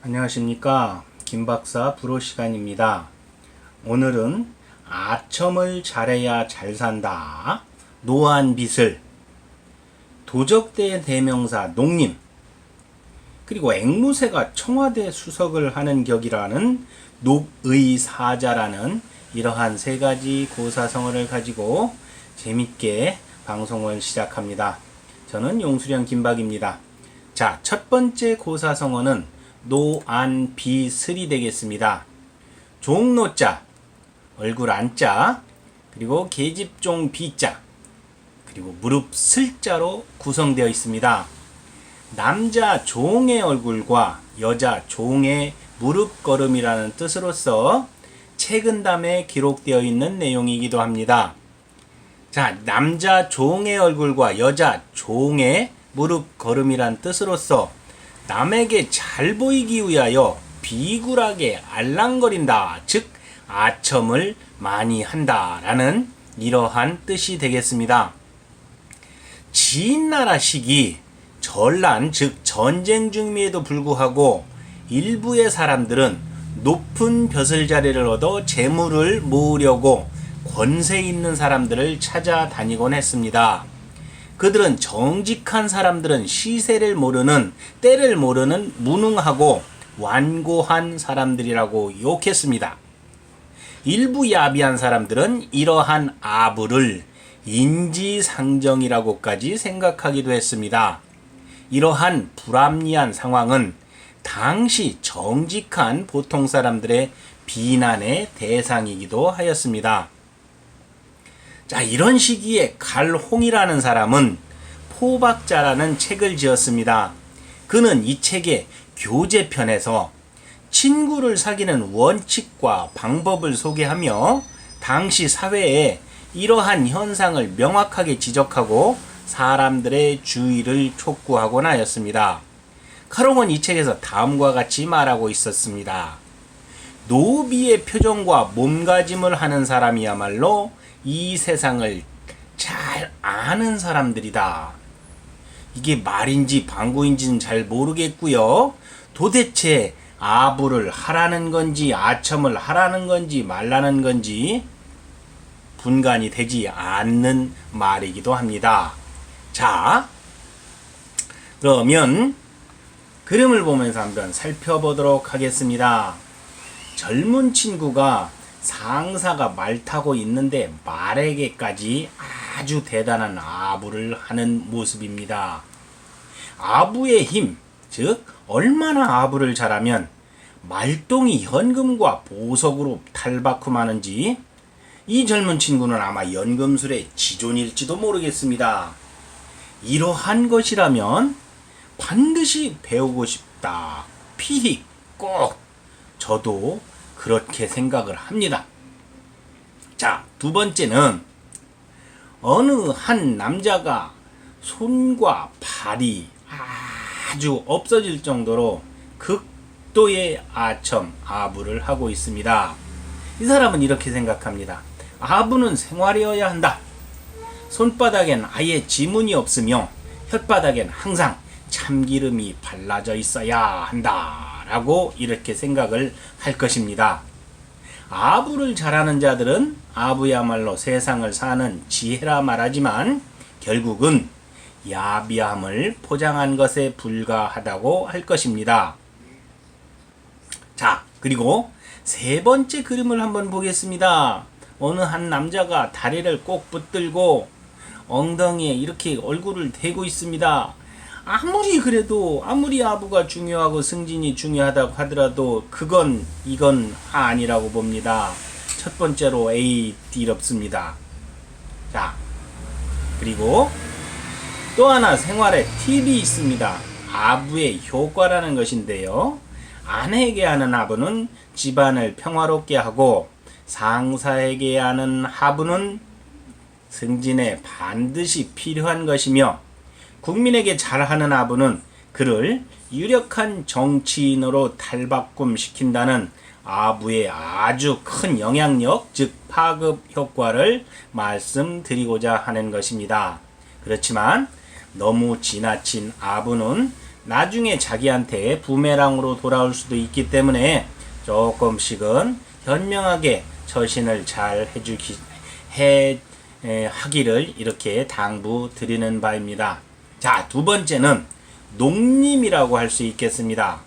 안녕하십니까. 김박사 불어 시간입니다. 오늘은 아첨을 잘해야 잘 산다. 노안빗을 도적대의 대명사 농림 그리고 앵무새가 청와대 수석을 하는 격이라는 녹의사자라는 이러한 세 가지 고사성어를 가지고 재밌게 방송을 시작합니다. 저는 용수령 김박입니다. 자, 첫 번째 고사성어는 노안비슬이 되겠습니다. 종노자, 얼굴 안자, 그리고 계집종 비자, 그리고 무릎 슬자로 구성되어 있습니다. 남자 종의 얼굴과 여자 종의 무릎걸음이라는 뜻으로서 책은담에 기록되어 있는 내용이기도 합니다. 자, 남자 종의 얼굴과 여자 종의 무릎걸음이란 뜻으로서 남에게 잘 보이기 위하여 비굴하게 알랑거린다, 즉 아첨을 많이 한다라는 이러한 뜻이 되겠습니다. 진나라시기 전란, 즉 전쟁 중임에도 불구하고 일부의 사람들은 높은 벼슬자리를 얻어 재물을 모으려고 권세 있는 사람들을 찾아다니곤 했습니다. 그들은 정직한 사람들은 시세를 모르는, 때를 모르는 무능하고 완고한 사람들이라고 욕했습니다. 일부 야비한 사람들은 이러한 아부를 인지상정이라고까지 생각하기도 했습니다. 이러한 불합리한 상황은 당시 정직한 보통 사람들의 비난의 대상이기도 하였습니다. 자, 이런 시기에 갈홍이라는 사람은 포박자라는 책을 지었습니다. 그는 이 책의 교재편에서 친구를 사귀는 원칙과 방법을 소개하며 당시 사회에 이러한 현상을 명확하게 지적하고 사람들의 주의를 촉구하곤 하였습니다. 카롱은 이 책에서 다음과 같이 말하고 있었습니다. 노비의 표정과 몸가짐을 하는 사람이야말로 이 세상을 잘 아는 사람들이다. 이게 말인지 방구인지는 잘 모르겠고요. 도대체 아부를 하라는 건지 아첨을 하라는 건지 말라는 건지 분간이 되지 않는 말이기도 합니다. 자, 그러면 그림을 보면서 한번 살펴보도록 하겠습니다. 젊은 친구가 상사가 말 타고 있는데 말에게까지 아주 대단한 아부를 하는 모습입니다. 아부의 힘, 즉 얼마나 아부를 잘하면 말똥이 현금과 보석으로 탈바꿈하는지 이 젊은 친구는 아마 연금술의 지존일지도 모르겠습니다. 이러한 것이라면 반드시 배우고 싶다. 피히 꼭 저도 그렇게 생각을 합니다. 자, 두 번째는 어느 한 남자가 손과 발이 아주 없어질 정도로 극도의 아첨, 아부를 하고 있습니다. 이 사람은 이렇게 생각합니다. 아부는 생활이어야 한다. 손바닥엔 아예 지문이 없으며 혓바닥엔 항상 참기름이 발라져 있어야 한다. 라고 이렇게 생각을 할 것입니다. 아부를 잘하는 자들은 아부야말로 세상을 사는 지혜라 말하지만 결국은 야비함을 포장한 것에 불과하다고 할 것입니다. 자, 그리고 세 번째 그림을 한번 보겠습니다. 어느 한 남자가 다리를 꼭 붙들고 엉덩이에 이렇게 얼굴을 대고 있습니다. 아무리 그래도 아무리 아부가 중요하고 승진이 중요하다고 하더라도 이건 아니라고 봅니다. 첫 번째로 D럽습니다. 자, 그리고 또 하나 생활에 팁이 있습니다. 아부의 효과라는 것인데요. 아내에게 하는 아부는 집안을 평화롭게 하고 상사에게 하는 하부는 승진에 반드시 필요한 것이며 국민에게 잘하는 아부는 그를 유력한 정치인으로 탈바꿈시킨다는 아부의 아주 큰 영향력, 즉 파급 효과를 말씀드리고자 하는 것입니다. 그렇지만 너무 지나친 아부는 나중에 자기한테 부메랑으로 돌아올 수도 있기 때문에 조금씩은 현명하게 처신을 잘 하기를 이렇게 당부 드리는 바입니다. 자, 두 번째는 농림이라고 할 수 있겠습니다.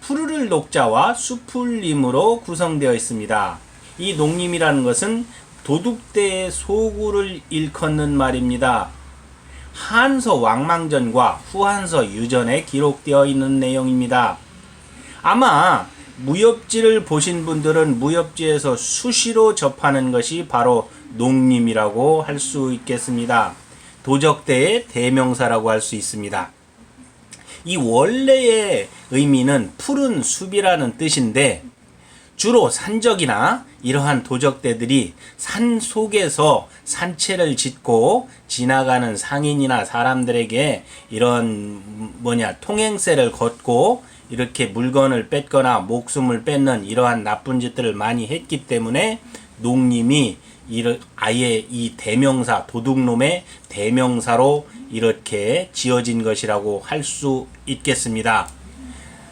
푸르를 녹자와 수풀림으로 구성되어 있습니다. 이 농림이라는 것은 도둑대의 소구를 일컫는 말입니다. 한서 왕망전과 후한서 유전에 기록되어 있는 내용입니다. 아마 무협지를 보신 분들은 무협지에서 수시로 접하는 것이 바로 농림이라고 할 수 있겠습니다. 도적대의 대명사라고 할 수 있습니다. 이 원래의 의미는 푸른 숲이라는 뜻인데 주로 산적이나 이러한 도적대들이 산 속에서 산채를 짓고 지나가는 상인이나 사람들에게 이런 통행세를 걷고 이렇게 물건을 뺏거나 목숨을 뺏는 이러한 나쁜 짓들을 많이 했기 때문에 농림이 아예 이 대명사, 도둑놈의 대명사로 이렇게 지어진 것이라고 할 수 있겠습니다.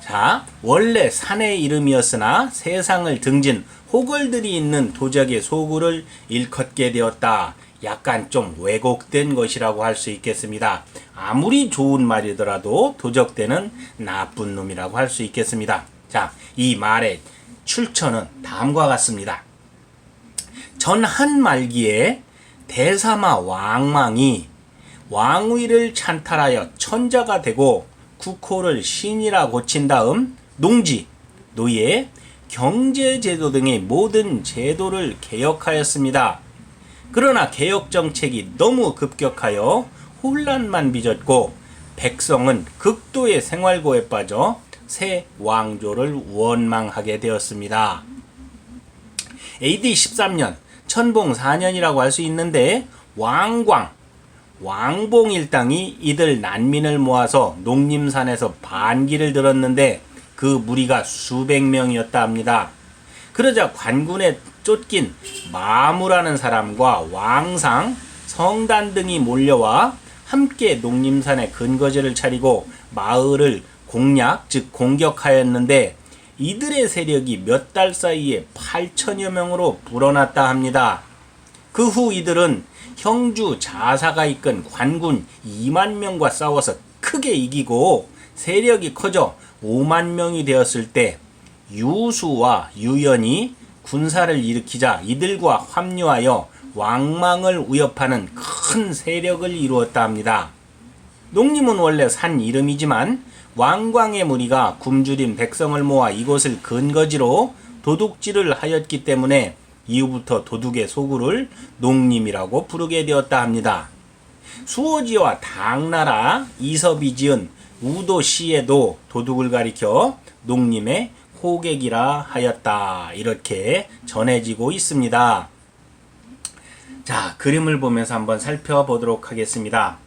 자, 원래 산의 이름이었으나 세상을 등진 호걸들이 있는 도적의 소구를 일컫게 되었다. 약간 좀 왜곡된 것이라고 할 수 있겠습니다. 아무리 좋은 말이더라도 도적대는 나쁜 놈이라고 할 수 있겠습니다. 자, 이 말의 출처는 다음과 같습니다. 전한 말기에 대사마 왕망이 왕위를 찬탈하여 천자가 되고 국호를 신이라 고친 다음 농지, 노예, 경제제도 등의 모든 제도를 개혁하였습니다. 그러나 개혁 정책이 너무 급격하여 혼란만 빚었고 백성은 극도의 생활고에 빠져 새 왕조를 원망하게 되었습니다. AD 13년 천봉 4년이라고 할 수 있는데 왕봉 일당이 이들 난민을 모아서 농림산에서 반기를 들었는데 그 무리가 수백 명이었다 합니다. 그러자 관군에 쫓긴 마무라는 사람과 왕상, 성단 등이 몰려와 함께 농림산에 근거지를 차리고 마을을 공격하였는데 이들의 세력이 몇 달 사이에 8천여 명으로 불어났다 합니다. 그 후 이들은 형주 자사가 이끈 관군 2만 명과 싸워서 크게 이기고 세력이 커져 5만 명이 되었을 때 유수와 유연이 군사를 일으키자 이들과 합류하여 왕망을 위협하는 큰 세력을 이루었다 합니다. 농림은 원래 산 이름이지만 왕광의 무리가 굶주린 백성을 모아 이곳을 근거지로 도둑질을 하였기 때문에 이후부터 도둑의 소구를 농림이라고 부르게 되었다 합니다. 수호지와 당나라 이섭이 지은 우도시에도 도둑을 가리켜 농림의 호객이라 하였다. 이렇게 전해지고 있습니다. 자, 그림을 보면서 한번 살펴보도록 하겠습니다.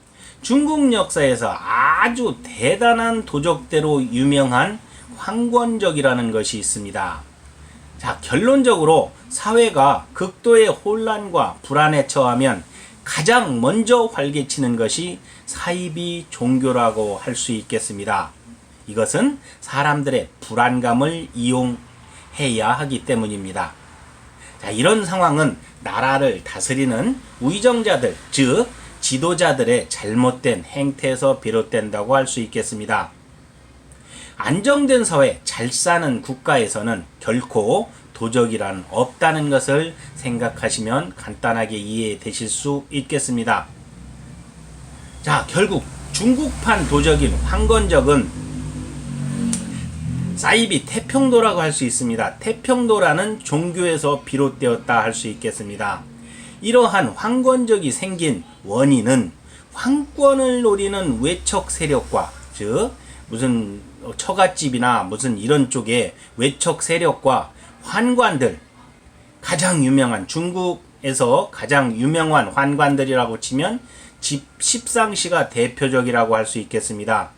중국 역사에서 아주 대단한 도적대로 유명한 황권적이라는 것이 있습니다. 자, 결론적으로 사회가 극도의 혼란과 불안에 처하면 가장 먼저 활개치는 것이 사이비 종교라고 할 수 있겠습니다. 이것은 사람들의 불안감을 이용해야 하기 때문입니다. 자, 이런 상황은 나라를 다스리는 위정자들, 즉 지도자들의 잘못된 행태에서 비롯된다고 할 수 있겠습니다. 안정된 사회, 잘 사는 국가에서는 결코 도적이란 없다는 것을 생각하시면 간단하게 이해되실 수 있겠습니다. 자, 결국 중국판 도적인 황건적은 사이비 태평도라고 할 수 있습니다. 태평도라는 종교에서 비롯되었다 할 수 있겠습니다. 이러한 황건적이 생긴 원인은 황권을 노리는 외척 세력과, 즉 무슨 처갓집이나 무슨 이런 쪽의 외척 세력과 환관들, 가장 유명한 중국에서 가장 유명한 환관들이라고 치면 십상시가 대표적이라고 할 수 있겠습니다.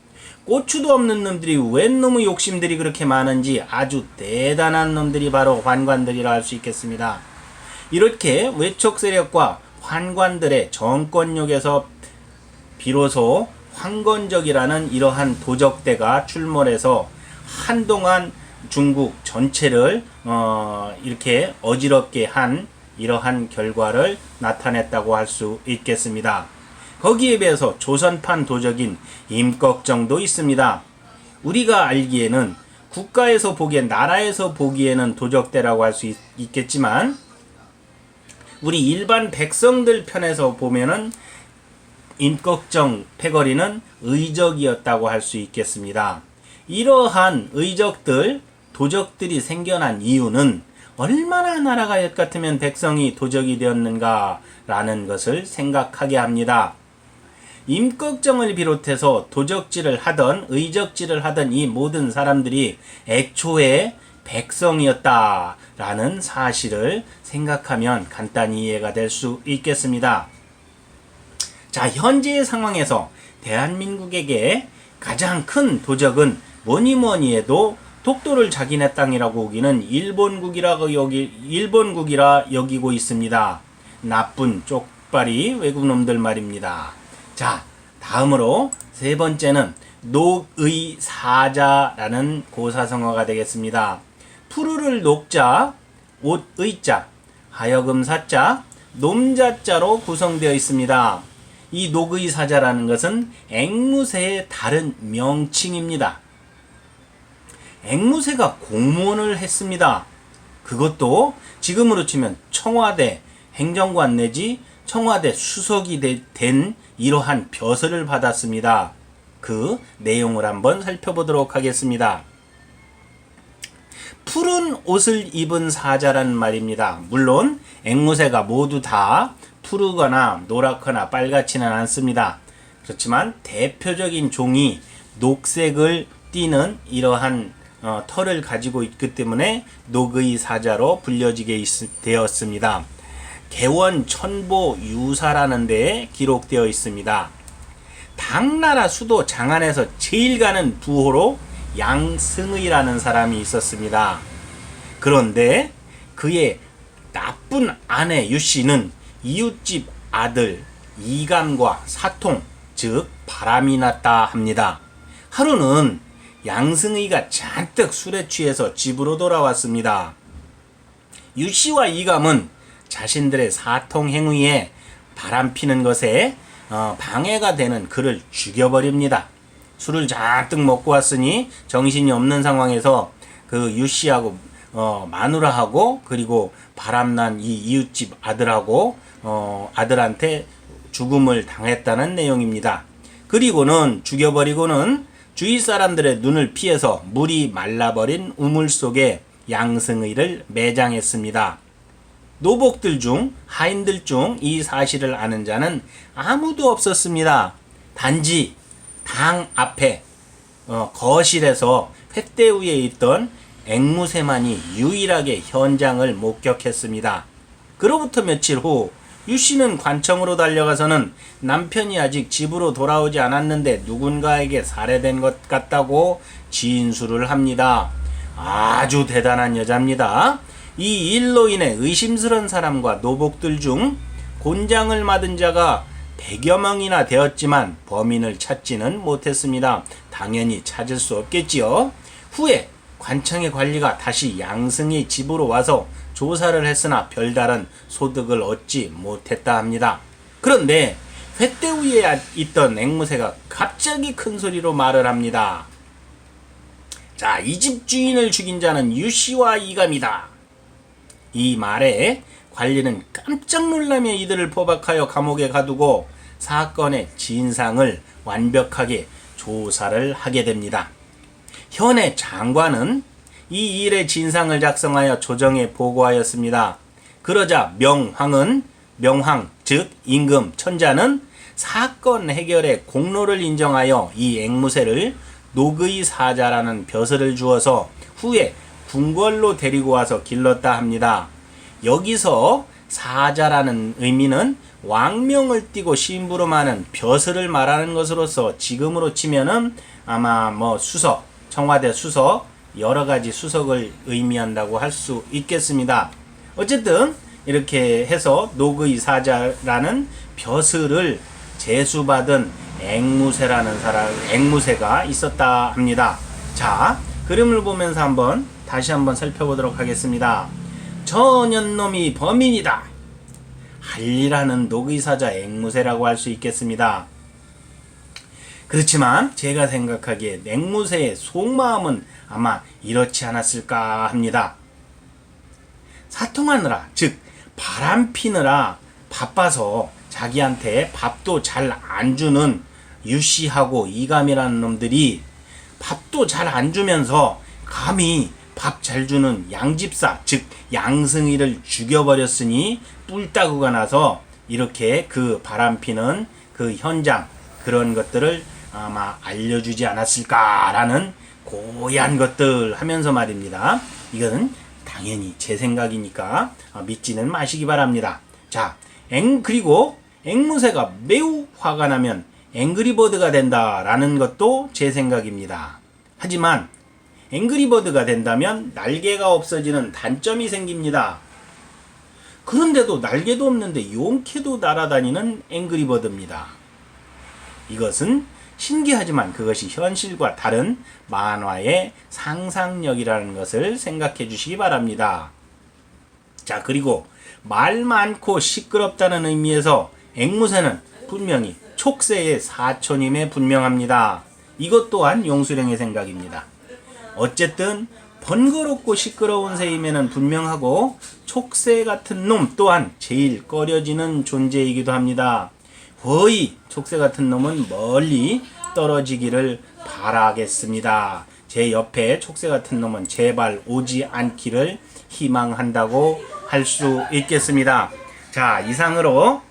고추도 없는 놈들이 웬 놈의 욕심들이 그렇게 많은지 아주 대단한 놈들이 바로 환관들이라 할 수 있겠습니다. 이렇게 외척 세력과 환관들의 정권력에서 비로소 황건적이라는 이러한 도적대가 출몰해서 한동안 중국 전체를 이렇게 어지럽게 한 이러한 결과를 나타냈다고 할 수 있겠습니다. 거기에 비해서 조선판 도적인 임꺽정도 있습니다. 우리가 알기에는 국가에서 보기엔, 나라에서 보기에는 도적대라고 할 수 있겠지만 우리 일반 백성들 편에서 보면은 임꺽정 패거리는 의적이었다고 할 수 있겠습니다. 이러한 의적들, 도적들이 생겨난 이유는 얼마나 나라가 옛 같으면 백성이 도적이 되었는가 라는 것을 생각하게 합니다. 임꺽정을 비롯해서 도적질을 하던 의적질을 하던 이 모든 사람들이 애초에 백성이었다라는 사실을 생각하면 간단히 이해가 될 수 있겠습니다. 자, 현재의 상황에서 대한민국에게 가장 큰 도적은 뭐니 해도 독도를 자기네 땅이라고 보기는 일본국이라 여기고 있습니다. 나쁜 쪽발이 외국놈들 말입니다. 자, 다음으로 세 번째는 녹의사자라는 고사성어가 되겠습니다. 푸르를 녹자, 옷의자, 하여금사자, 놈자자로 구성되어 있습니다. 이 녹의사자라는 것은 앵무새의 다른 명칭입니다. 앵무새가 공무원을 했습니다. 그것도 지금으로 치면 청와대 행정관 내지 청와대 수석이 된 이러한 벼슬을 받았습니다. 그 내용을 한번 살펴보도록 하겠습니다. 푸른 옷을 입은 사자라는 말입니다. 물론 앵무새가 모두 다 푸르거나 노랗거나 빨갛지는 않습니다. 그렇지만 대표적인 종이 녹색을 띠는 이러한 털을 가지고 있기 때문에 녹의사자로 불려지게 되었습니다. 개원 천보 유사라는 데에 기록되어 있습니다. 당나라 수도 장안에서 제일 가는 부호로 양승의라는 사람이 있었습니다. 그런데 그의 나쁜 아내 유씨는 이웃집 아들 이감과 사통, 즉 바람이 났다 합니다. 하루는 양승의가 잔뜩 술에 취해서 집으로 돌아왔습니다. 유씨와 이감은 자신들의 사통 행위에 바람피는 것에 방해가 되는 그를 죽여버립니다. 술을 잔뜩 먹고 왔으니 정신이 없는 상황에서 그 유씨하고 마누라하고 그리고 바람난 이 이웃집 아들하고 아들한테 죽음을 당했다는 내용입니다. 그리고는 죽여버리고는 주위 사람들의 눈을 피해서 물이 말라버린 우물 속에 양승의를 매장했습니다. 노복들 중 하인들 중 이 사실을 아는 자는 아무도 없었습니다. 단지 당 앞에 거실에서 횃대 위에 있던 앵무새만이 유일하게 현장을 목격했습니다. 그로부터 며칠 후 유씨는 관청으로 달려가서는 남편이 아직 집으로 돌아오지 않았는데 누군가에게 살해된 것 같다고 진술을 합니다. 아주 대단한 여자입니다. 이 일로 인해 의심스러운 사람과 노복들 중 곤장을 맞은 자가 100여 명이나 되었지만 범인을 찾지는 못했습니다. 당연히 찾을 수 없겠지요. 후에 관청의 관리가 다시 양승의 집으로 와서 조사를 했으나 별다른 소득을 얻지 못했다 합니다. 그런데 횃대 위에 있던 앵무새가 갑자기 큰 소리로 말을 합니다. 자, 이 집 주인을 죽인 자는 유씨와 이감이다. 이 말에 관리는 깜짝 놀라며 이들을 포박하여 감옥에 가두고 사건의 진상을 완벽하게 조사를 하게 됩니다. 현해 장관은 이 일의 진상을 작성하여 조정에 보고하였습니다. 그러자 명황 즉 임금 천자는 사건 해결의 공로를 인정하여 이 앵무새를 녹의사자라는 벼슬을 주어서 후에 궁궐로 데리고 와서 길렀다 합니다. 여기서 사자라는 의미는 왕명을 띠고 심부름하는 벼슬을 말하는 것으로서 지금으로 치면은 아마 수석, 청와대 수석, 여러 가지 수석을 의미한다고 할 수 있겠습니다. 어쨌든 이렇게 해서 녹의사자라는 벼슬을 제수받은 앵무새가 있었다 합니다. 자, 그림을 보면서 다시 한번 살펴보도록 하겠습니다. 저년놈이 범인이다. 한리라는 녹의사자 앵무새라고 할 수 있겠습니다. 그렇지만 제가 생각하기에 앵무새의 속마음은 아마 이렇지 않았을까 합니다. 사통하느라, 즉 바람 피느라 바빠서 자기한테 밥도 잘 안 주는 유씨하고 이감이라는 놈들이 밥도 잘 안 주면서 감히 밥 잘 주는 양집사, 즉 양승이를 죽여버렸으니 뿔따구가 나서 이렇게 그 바람피는 그 현장, 그런 것들을 아마 알려주지 않았을까라는 고야한 것들 하면서 말입니다. 이거는 당연히 제 생각이니까 믿지는 마시기 바랍니다. 자, 그리고 앵무새가 매우 화가 나면 앵그리버드가 된다라는 것도 제 생각입니다. 하지만 앵그리버드가 된다면 날개가 없어지는 단점이 생깁니다. 그런데도 날개도 없는데 용케도 날아다니는 앵그리버드입니다. 이것은 신기하지만 그것이 현실과 다른 만화의 상상력이라는 것을 생각해 주시기 바랍니다. 자, 그리고 말 많고 시끄럽다는 의미에서 앵무새는 분명히 촉새의 사촌임에 분명합니다. 이것 또한 용수령의 생각입니다. 어쨌든 번거롭고 시끄러운 새임에는 분명하고 촉새 같은 놈 또한 제일 꺼려지는 존재이기도 합니다. 거의 촉새 같은 놈은 멀리 떨어지기를 바라겠습니다. 제 옆에 촉새 같은 놈은 제발 오지 않기를 희망한다고 할 수 있겠습니다. 자, 이상으로